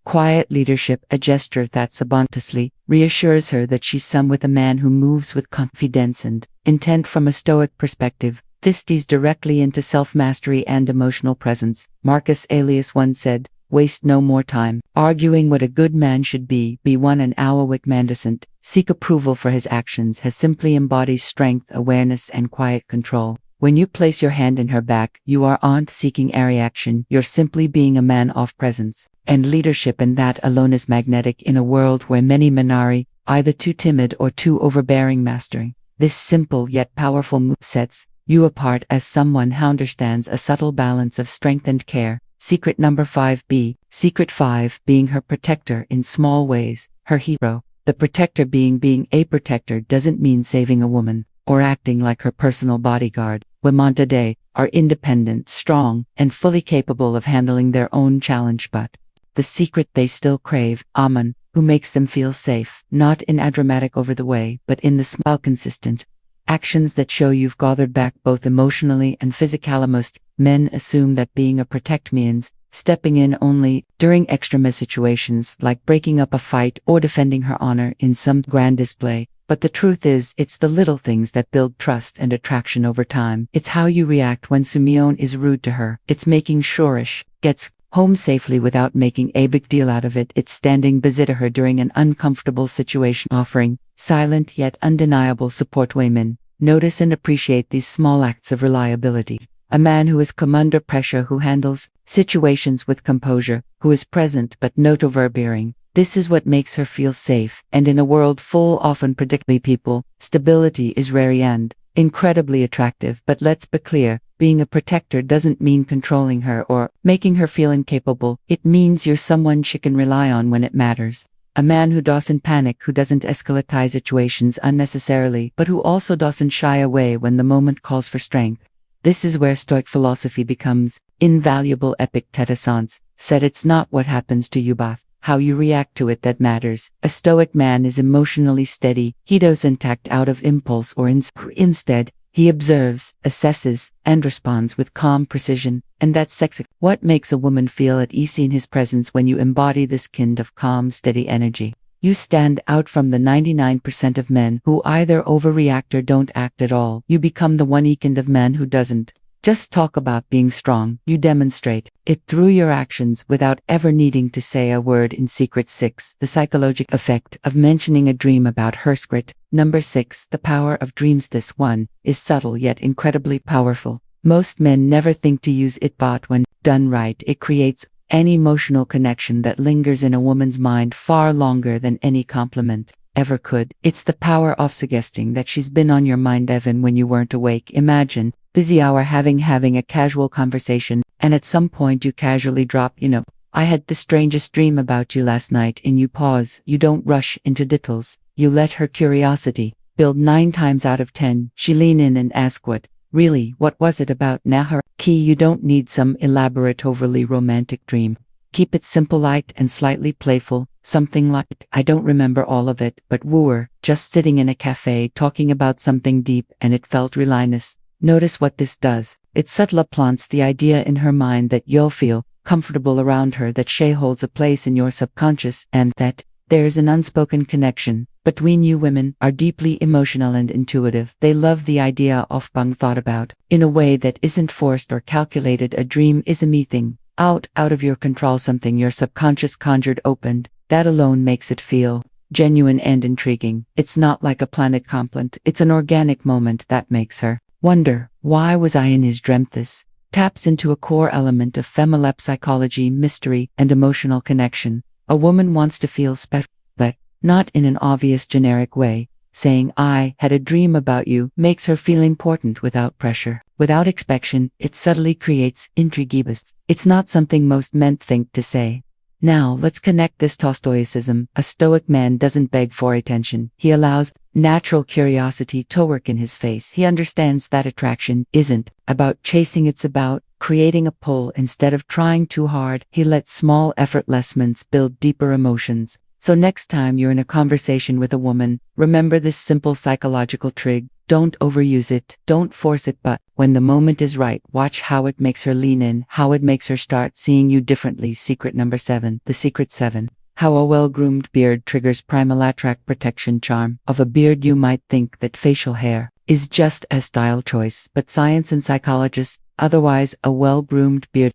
quiet leadership, a gesture that subconsciously reassures her that she's some with a man who moves with confidence and intent. From a Stoic perspective, this ties directly into self-mastery and emotional presence. Marcus Aurelius once said, "Waste no more time arguing what a good man should be one an Awawick man doesn't seek approval for his actions, has simply embodies strength, awareness, and quiet control." When you place your hand in her back, you aren't seeking a reaction, you're simply being a man of presence and leadership, and that alone is magnetic in a world where many men are either too timid or too overbearing. Mastering this simple yet powerful move sets you apart as someone who understands a subtle balance of strength and care. Secret number 5b. Secret 5. Being her protector in small ways, her hero. The protector. Being a protector doesn't mean saving a woman or acting like her personal bodyguard. Women today are independent, strong, and fully capable of handling their own challenge, but the secret they still crave, Aman, who makes them feel safe, not in a dramatic over the way, but in the small, consistent actions that show you've gathered back both emotionally and physically. Most men assume that being a protect means stepping in only during extreme situations like breaking up a fight or defending her honor in some grand display. But the truth is, it's the little things that build trust and attraction over time. It's how you react when Simeon is rude to her. It's making sure she gets home safely without making a big deal out of it. It's standing beside her during an uncomfortable situation, offering silent yet undeniable support. Women notice and appreciate these small acts of reliability. A man who is calm under pressure, who handles situations with composure, who is present but not overbearing. This is what makes her feel safe, and in a world full often predictable people, stability is rare and incredibly attractive. But let's be clear, being a protector doesn't mean controlling her or making her feel incapable. It means you're someone she can rely on when it matters. A man who doesn't panic, who doesn't escalate situations unnecessarily, but who also doesn't shy away when the moment calls for strength. This is where Stoic philosophy becomes invaluable. Epictetus said, "It's not what happens to you, but how you react to it that matters." A Stoic man is emotionally steady. He doesn't act out of impulse or instead, he observes, assesses, and responds with calm precision. And that's sexy. What makes a woman feel at ease in his presence? When you embody this kind of calm, steady energy, you stand out from the 99% of men who either overreact or don't act at all. You become the one kind of man who doesn't just talk about being strong. You demonstrate it through your actions without ever needing to say a word. In Secret 6, the psychological effect of mentioning a dream about her. Secret number 6, the power of dreams. This one is subtle yet incredibly powerful. Most men never think to use it, but when done right, it creates an emotional connection that lingers in a woman's mind far longer than any compliment ever could. It's the power of suggesting that she's been on your mind even when you weren't awake. Imagine busy hour having a casual conversation, and at some point you casually drop, "I had the strangest dream about you last night," and you pause. You don't rush into details. You let her curiosity build. 9 times out of 10, she lean in and ask, what was it about? Now her key, you don't need some elaborate, overly romantic dream. Keep it simple, light, and slightly playful. Something like, "I don't remember all of it, but we were just sitting in a cafe talking about something deep and it felt really nice." Notice what this does. It subtly plants the idea in her mind that you'll feel comfortable around her, that she holds a place in your subconscious, and that there's an unspoken connection between you. Women are deeply emotional and intuitive. They love the idea of being thought about in a way that isn't forced or calculated. A dream is a meeting out of your control, something your subconscious conjured opened. That alone makes it feel genuine and intriguing. It's not like a planned compliment. It's an organic moment that makes her wonder, why was I in his dreamt? This taps into a core element of female psychology, mystery, and emotional connection. A woman wants to feel special, but not in an obvious generic way. Saying, "I had a dream about you," makes her feel important without pressure, without expectation. It subtly creates intrigue. It's not something most men think to say. Now let's connect this to Stoicism. A Stoic man doesn't beg for attention. He allows natural curiosity to work in his face. He understands that attraction isn't about chasing, it's about creating a pull instead of trying too hard. He lets small effortless moments build deeper emotions. So next time you're in a conversation with a woman, remember this simple psychological trick. Don't overuse it, don't force it, but When the moment is right, watch how it makes her lean in, how it makes her start seeing you differently. Secret number 7. The Secret 7. How a well-groomed beard triggers primal attract protection charm. Of a beard you might think that facial hair is just a style choice, but science and psychologists, otherwise a well-groomed beard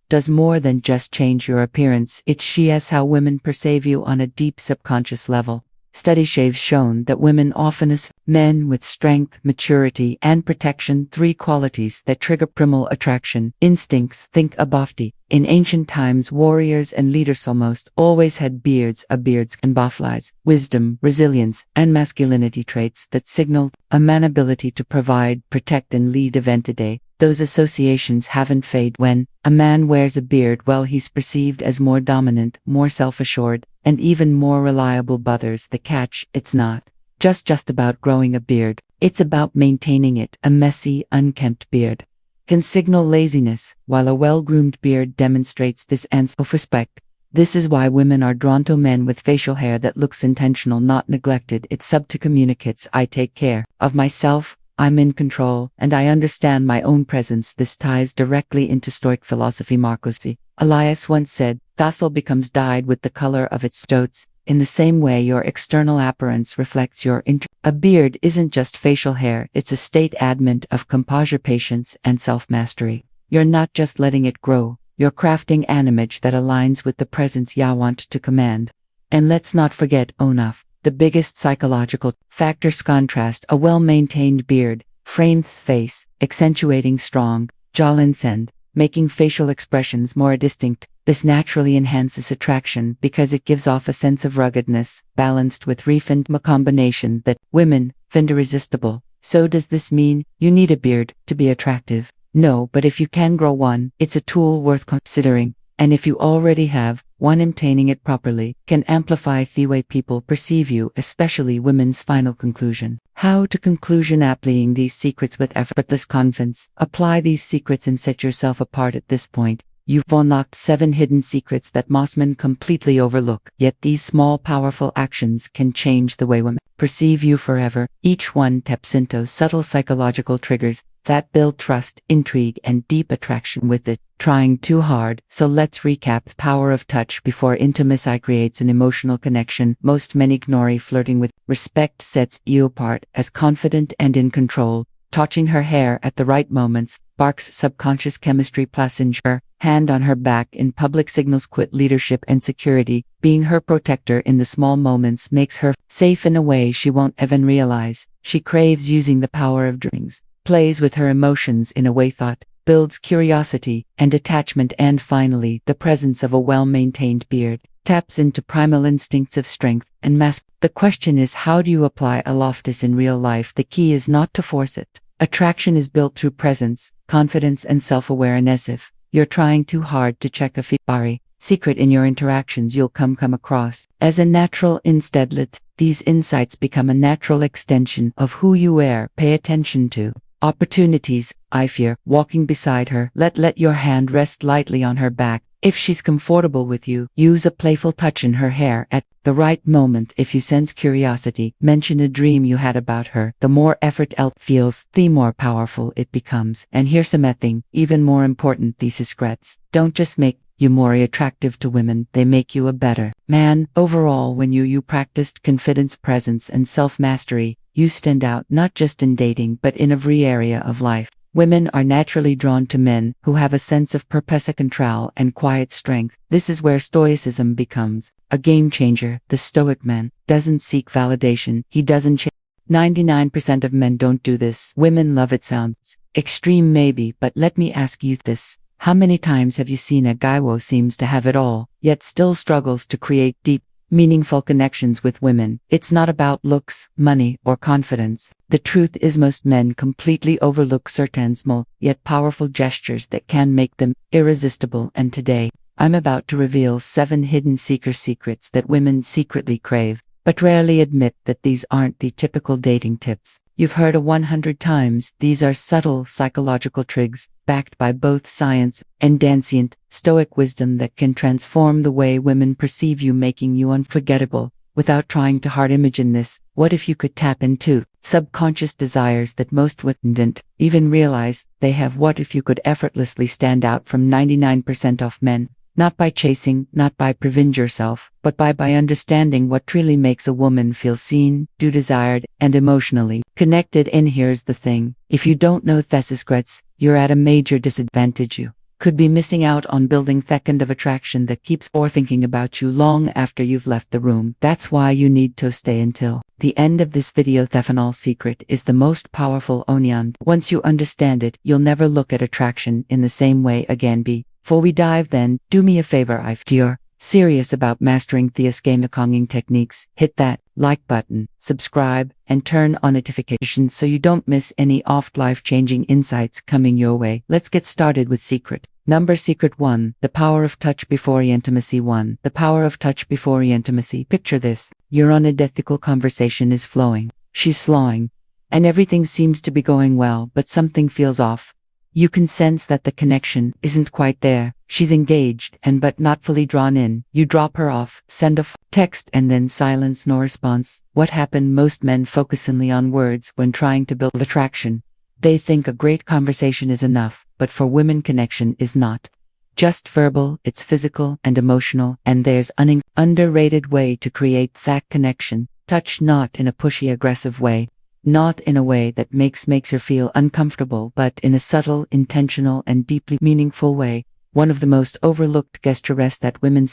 does more than just change your appearance. It changes how women perceive you on a deep subconscious level. Studies have shown that women often associate men with strength, maturity, and protection, 3 qualities that trigger primal attraction. Instincts. Think abofti. In ancient times, warriors and leaders almost always had beards and baflies, wisdom, resilience, and masculinity traits that signaled a man's ability to provide, protect, and lead. Event today, those associations haven't faded. When a man wears a beard, well, he's perceived as more dominant, more self-assured, and even more reliable. But there's the catch: it's not just about growing a beard, it's about maintaining it. A messy, unkempt beard can signal laziness, while a well-groomed beard demonstrates this and self-respect. This is why women are drawn to men with facial hair that looks intentional, not neglected. It communicates, I take care of myself, I'm in control, and I understand my own presence. This ties directly into Stoic philosophy. Marcus Elias once said, "Thistle becomes dyed with the color of its stoats." In the same way, your external appearance reflects your inner. A beard isn't just facial hair, it's a statement of composure, patience, and self-mastery. You're not just letting it grow, you're crafting an image that aligns with the presence you want to command. And let's not forget Onaf. The biggest psychological factors contrast: a well-maintained beard frames face, accentuating strong jawlines and making facial expressions more distinct. This naturally enhances attraction because it gives off a sense of ruggedness, balanced with refined, a combination that women find irresistible. So does this mean you need a beard to be attractive? No, but if you can grow one, it's a tool worth considering. And if you already have one, maintaining it properly can amplify the way people perceive you, especially women's. Final conclusion. How to conclusion: applying these secrets with effortless confidence. Apply these secrets and set yourself apart. At this point, you've unlocked 7 hidden secrets that most men completely overlook. Yet these small, powerful actions can change the way women perceive you forever. Each one taps into subtle psychological triggers that build trust, intrigue, and deep attraction with it. Trying too hard. So let's recap. The power of touch before intimacy creates an emotional connection most men ignore. Flirting with respect sets you apart as confident and in control. Touching her hair at the right moments sparks subconscious chemistry. Placing her hand on her back in public signals quit leadership and security. Being her protector in the small moments makes her safe in a way she won't even realize. She craves using the power of dreams. Plays with her emotions in a way thought builds curiosity and attachment. And finally, the presence of a well-maintained beard taps into primal instincts of strength and mass. The question is, how do you apply a loftus in real life? The key is not to force it. Attraction is built through presence, confidence, and self-awareness. If you're trying too hard to check a secret in your interactions, you'll come across as a natural. Instead, let these insights become a natural extension of who you are. Pay attention to opportunities. I fear walking beside her. Let your hand rest lightly on her back. If she's comfortable with you, use a playful touch in her hair at the right moment. If you sense curiosity, mention a dream you had about her. The more effort it feels, the more powerful it becomes. And here's something even more important: these secrets don't just make you more attractive to women, they make you a better man overall. When you practiced confidence, presence, and self-mastery, you stand out not just in dating but in every area of life. Women are naturally drawn to men who have a sense of purpose, control, and quiet strength. This is where Stoicism becomes a game changer. The Stoic man doesn't seek validation, he doesn't change. 99% of men don't do this. Women love it. Sounds extreme maybe, but let me ask you this. How many times have you seen a guy who seems to have it all, yet still struggles to create deep, meaningful connections with women? It's not about looks, money, or confidence. The truth is, most men completely overlook certain small, yet powerful gestures that can make them irresistible. And today, I'm about to reveal 7 hidden secrets that women secretly crave, but rarely admit. That these aren't the typical dating tips you've heard 100 times. These are subtle psychological tricks, backed by both science and ancient Stoic wisdom that can transform the way women perceive you, making you unforgettable. without trying to hard imagine this, what if you could tap into subconscious desires that most women didn't even realize they have? What if you could effortlessly stand out from 99% of men? Not by chasing, not by proving yourself, but by understanding what truly makes a woman feel seen, desired, and emotionally connected. And here's the thing, if you don't know these secrets, you're at a major disadvantage. You could be missing out on building that kind of attraction that keeps or thinking about you long after you've left the room. That's why you need to stay until the end of this video. The final secret is the most powerful onion. Once you understand it, you'll never look at attraction in the same way again. Before we dive then, do me a favor. If you're serious about mastering these game techniques, hit that like button, subscribe, and turn on notifications so you don't miss any life-changing insights coming your way. Let's get started with secret 1. The power of touch before intimacy. 1. The power of touch before intimacy. Picture this. Your unethical conversation is flowing. She's slowing. And everything seems to be going well, but something feels off. You can sense that the connection isn't quite there. She's engaged but not fully drawn in. You drop her off, send a text, and then silence, no response. What happened? Most men focus only on words when trying to build attraction. They think a great conversation is enough, but for women, connection is not just verbal, it's physical and emotional, and there's an underrated way to create that connection. Touch, not in a pushy, aggressive way. Not in a way that makes her feel uncomfortable, but in a subtle, intentional, and deeply meaningful way. One of the most overlooked gestures that women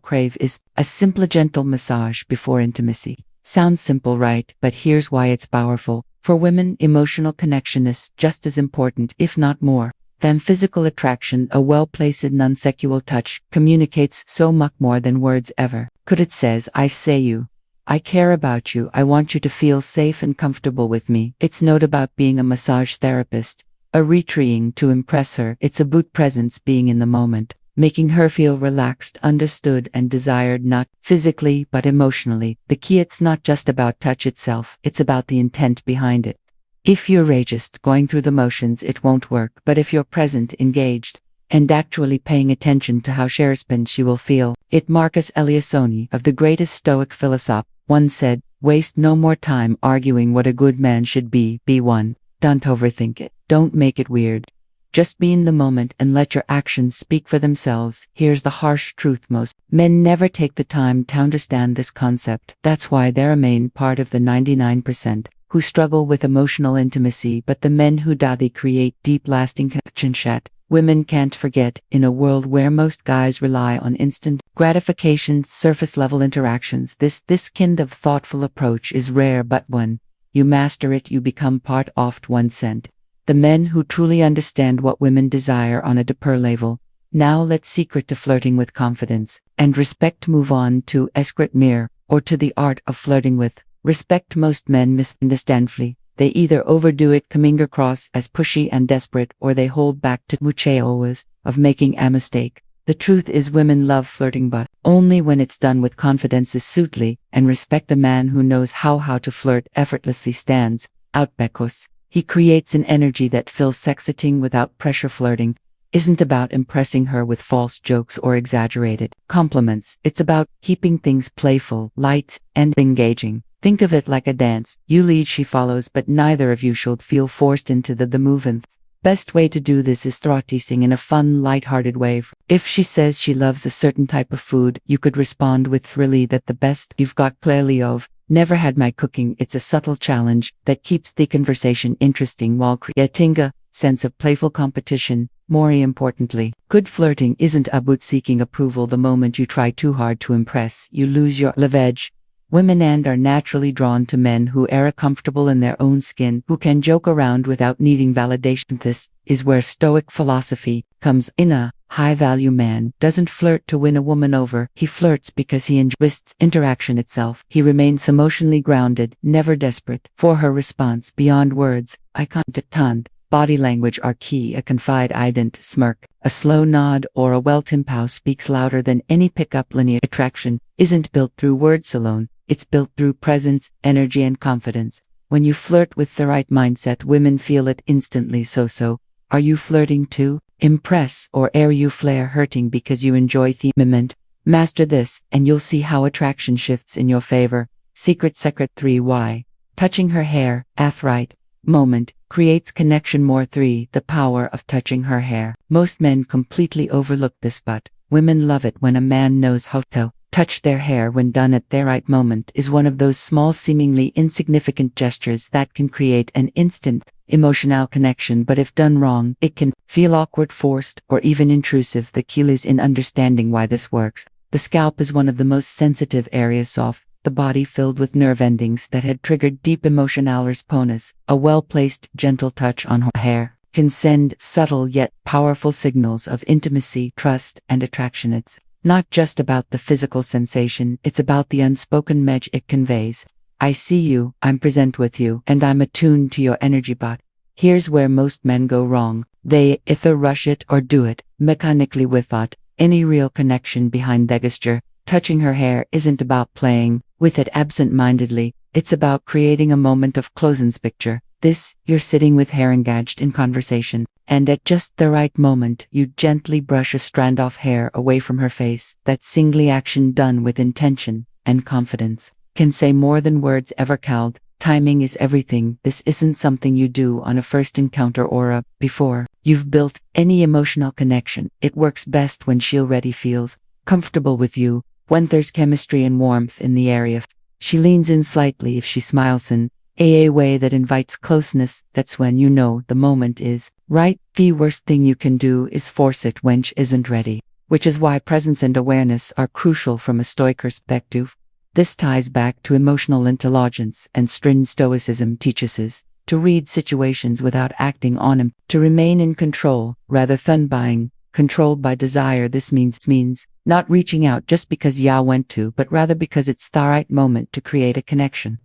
crave is a simple, gentle massage before intimacy. Sounds simple, right? But here's why it's powerful. For women, emotional connection is just as important, if not more, than physical attraction. A well-placed, non-sexual touch communicates so much more than words ever could. It says, I say you. I care about you. I want you to feel safe and comfortable with me. It's not about being a massage therapist, a retreating to impress her. It's about presence, being in the moment, making her feel relaxed, understood, and desired, not physically but emotionally. The key, it's not just about touch itself, it's about the intent behind it. If you're just going through the motions, it won't work. But if you're present, engaged, and actually paying attention to how she will feel it. Marcus Aurelius, of the greatest Stoic philosopher, once said, waste no more time arguing what a good man should be. One. Don't overthink it. Don't make it weird. Just be in the moment and let your actions speak for themselves. Here's the harsh truth. Most men never take the time to understand this concept. That's why they're a main part of the 99% who struggle with emotional intimacy. But the men who do, they create deep, lasting connection. Women can't forget, in a world where most guys rely on instant gratification, surface-level interactions, this kind of thoughtful approach is rare. But when you master it, you become part of one cent. The men who truly understand what women desire on a deeper level. Now let's secret to flirting with confidence and respect. Move on to secret mirror, or to the art of flirting with respect. Most men misunderstand. They either overdo it, coming across as pushy and desperate, or they hold back to always of making a mistake. The truth is, women love flirting, but only when it's done with confidence, subtly, and respect. A man who knows how to flirt effortlessly stands out because he creates an energy that feels exciting without pressure. Flirting isn't about impressing her with false jokes or exaggerated compliments. It's about keeping things playful, light, and engaging. Think of it like a dance. You lead, she follows, but neither of you should feel forced into the movement. Best way to do this is through teasing in a fun, light-hearted way. If she says she loves a certain type of food, you could respond with, really, that the best you've got clearly of never had my cooking. It's a subtle challenge that keeps the conversation interesting while creating a sense of playful competition. More importantly, good flirting isn't about seeking approval. The moment you try too hard to impress, you lose your edge. Women are naturally drawn to men who are comfortable in their own skin, who can joke around without needing validation. This is where Stoic philosophy comes in. A high-value man doesn't flirt to win a woman over. He flirts because he enjoys interaction itself. He remains emotionally grounded, never desperate for her response. Beyond words, eye contact, body language are key. A confident smirk, a slow nod, or a well-timed pause speaks louder than any pickup line. Attraction isn't built through words alone. It's built through presence, energy, and confidence. When you flirt with the right mindset, women feel it instantly. So, are you flirting to impress, or are you flirting because you enjoy the moment? Master this, and you'll see how attraction shifts in your favor. Secret 3 Why? Touching her hair, right moment, creates connection more 3 The power of touching her hair. Most men completely overlook this, but women love it when a man knows how to touch their hair when done at their right moment is one of those small seemingly insignificant gestures that can create an instant emotional connection, but if done wrong, it can feel awkward, forced, or even intrusive. The key is in understanding why this works. The scalp is one of the most sensitive areas of the body, filled with nerve endings that had triggered deep emotional responses. A well-placed, gentle touch on her hair can send subtle yet powerful signals of intimacy, trust, and attraction. It's not just about the physical sensation, it's about the unspoken message it conveys. I see you, I'm present with you, and I'm attuned to your energy. But here's where most men go wrong. They either rush it or do it mechanically without any real connection behind the gesture. Touching her hair isn't about playing with it absent-mindedly, it's about creating a moment of closeness. Picture this: you're sitting with hair engaged in conversation, and at just the right moment, you gently brush a strand of hair away from her face. That single action, done with intention and confidence, can say more than words ever could. Timing is everything. This isn't something you do on a first encounter or before you've built any emotional connection. It works best when she already feels comfortable with you, when there's chemistry and warmth in the area. She leans in slightly, if she smiles in a way that invites closeness, that's when you know the moment is right. The worst thing you can do is force it when she isn't ready, which is why presence and awareness are crucial from a Stoic perspective. This ties back to emotional intelligence, and stringent Stoicism teaches us to read situations without acting on them, to remain in control rather than being controlled by desire. This means not reaching out just because you want to, but rather because it's the right moment to create a connection.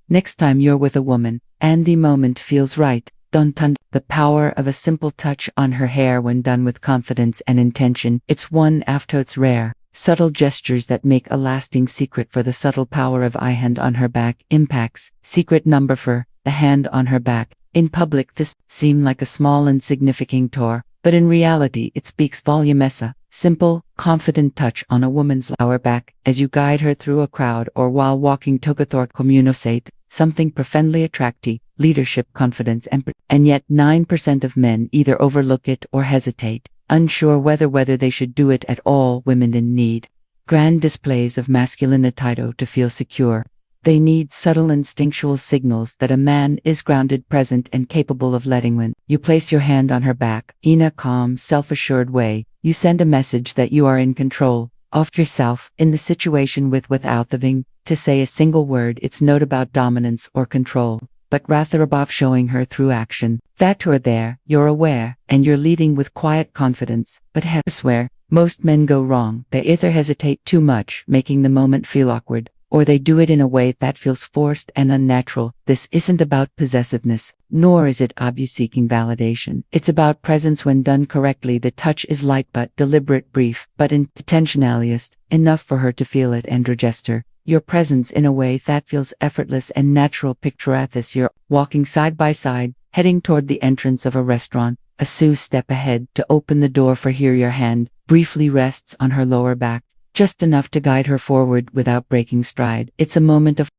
Next time you're with a woman and the moment feels right, don't the power of a simple touch on her hair when done with confidence and intention. It's one after its rare, subtle gestures that make a lasting secret. For the subtle power of a hand on her back impacts. Secret number 4, the hand on her back. In public, this seems like a small insignificant chore, but in reality it speaks volumes. A simple, confident touch on a woman's lower back as you guide her through a crowd or while walking together communicate something profoundly attractive: leadership, confidence, and yet 9% of men either overlook it or hesitate, unsure whether they should do it at all. Women in need grand displays of masculinity to feel secure. They need subtle instinctual signals that a man is grounded, present, and capable of letting. When you place your hand on her back in a calm, self-assured way, you send a message that you are in control of yourself in the situation without having to say a single word. It's not about dominance or control, but rather about showing her through action that you're there, you're aware, and you're leading with quiet confidence. But I swear, most men go wrong. They either hesitate too much, making the moment feel awkward, or they do it in a way that feels forced and unnatural. This isn't about possessiveness, nor is it abuse-seeking validation. It's about presence when done correctly. The touch is light but deliberate, brief but intentionalist, enough for her to feel it and register your presence in a way that feels effortless and natural. Picture this: you're walking side by side, heading toward the entrance of a restaurant. A Sue step ahead to open the door for her. Your hand briefly rests on her lower back, just enough to guide her forward without breaking stride. It's a moment of